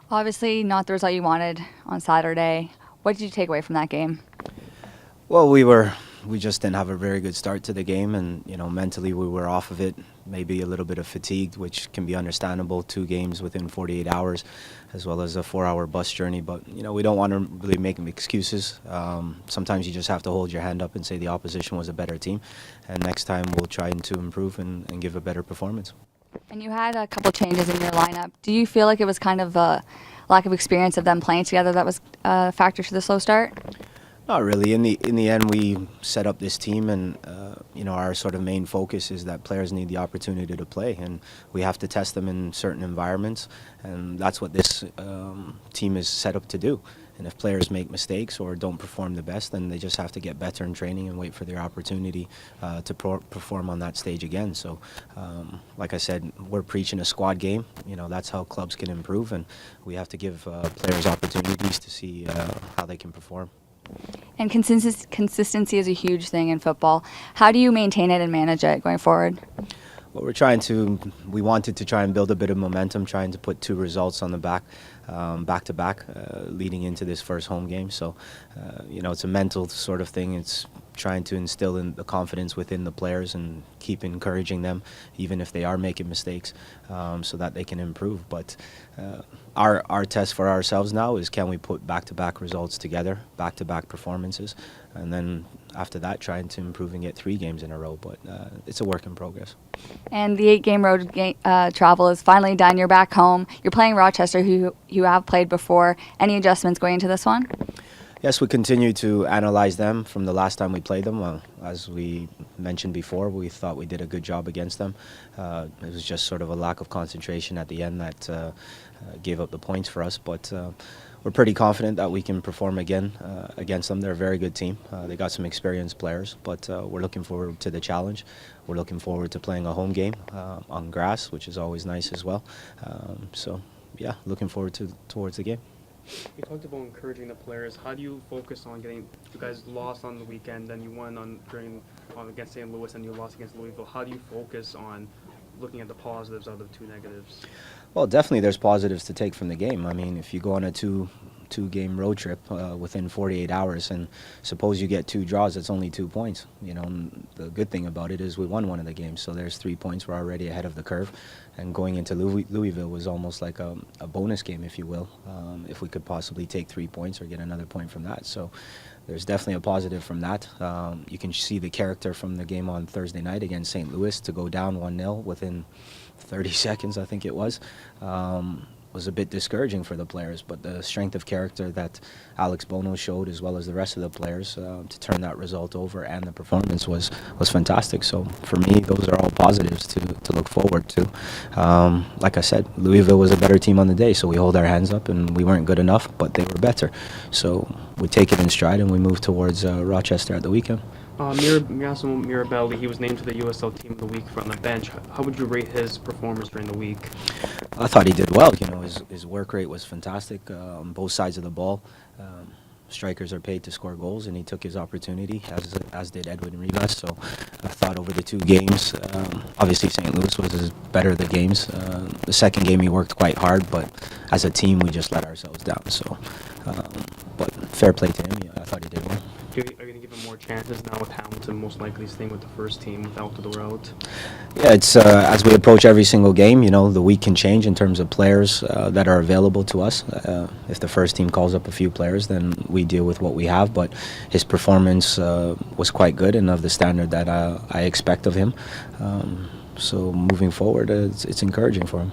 Obviously, not the result you wanted on Saturday. What did you take away from that game? Well, we just didn't have a very good start to the game, and mentally we were off of it. Maybe a little bit of fatigued, which can be understandable. 2 games within 48 hours, as well as a 4-hour bus journey. But we don't want to really make excuses. Sometimes you just have to hold your hand up and say the opposition was a better team, and next time we'll try to improve and give a better performance. And you had a couple changes in your lineup. Do you feel like it was kind of a lack of experience of them playing together that was a factor to the slow start? Not really. In the end, we set up this team, and our sort of main focus is that players need the opportunity to play, and we have to test them in certain environments, and that's what this team is set up to do. And if players make mistakes or don't perform the best, then they just have to get better in training and wait for their opportunity to perform on that stage again. So, like I said, we're preaching a squad game. That's how clubs can improve, and we have to give players opportunities to see how they can perform. And consistency is a huge thing in football. How do you maintain it and manage it going forward? Well, we wanted to try and build a bit of momentum, trying to put 2 results on the back to back, leading into this first home game. So, it's a mental sort of thing. It's trying to instill in the confidence within the players and keep encouraging them, even if they are making mistakes, so that they can improve. But our test for ourselves now is, can we put back-to-back results together, back-to-back performances, and then after that trying to improve and get 3 games in a row. But it's a work in progress. And the 8-game road travel is finally done. You're back home. You're playing Rochester, who you have played before. Any adjustments going into this one? Yes, we continue to analyze them from the last time we played them. As we mentioned before, we thought we did a good job against them. It was just sort of a lack of concentration at the end that gave up the points for us. But we're pretty confident that we can perform again against them. They're a very good team. They got some experienced players, but we're looking forward to the challenge. We're looking forward to playing a home game on grass, which is always nice as well. So, yeah, looking forward towards the game. You talked about encouraging the players. How do you focus on getting? You guys lost on the weekend, then you won against St. Louis, and you lost against Louisville. How do you focus on looking at the positives out of 2 negatives? Well, definitely there's positives to take from the game. I mean, if you go on a two-game road trip within 48 hours, and suppose you get 2 draws, that's only 2 points. And the good thing about it is we won one of the games, so there's 3 points. We're already ahead of the curve, and going into Louisville was almost like a bonus game, if you will, if we could possibly take 3 points or get another point from that. So there's definitely a positive from that. You can see the character from the game on Thursday night against St. Louis to go down 1-0 within 30 seconds, I think it was a bit discouraging for the players, but the strength of character that Alex Bono showed, as well as the rest of the players, to turn that result over, and the performance was fantastic. So for me, those are all positives to look forward to. Like I said, Louisville was a better team on the day, so we hold our hands up, and we weren't good enough, but they were better. So we take it in stride, and we move towards Rochester at the weekend. Mirabelli, he was named to the USL Team of the Week from the bench. How would you rate his performance during the week? I thought he did well. His work rate was fantastic on both sides of the ball. Strikers are paid to score goals, and he took his opportunity, as did Edwin Rivas. So I thought over the 2 games, obviously St. Louis was his better of the games. The second game he worked quite hard, but as a team we just let ourselves down. So, but fair play to him. I thought he did well. Are you going to give him more chances now with Hamilton most likely staying with the first team without the route? Yeah, it's as we approach every single game, the week can change in terms of players that are available to us. If the first team calls up a few players, then we deal with what we have. But his performance was quite good and of the standard that I expect of him. So moving forward, it's encouraging for him.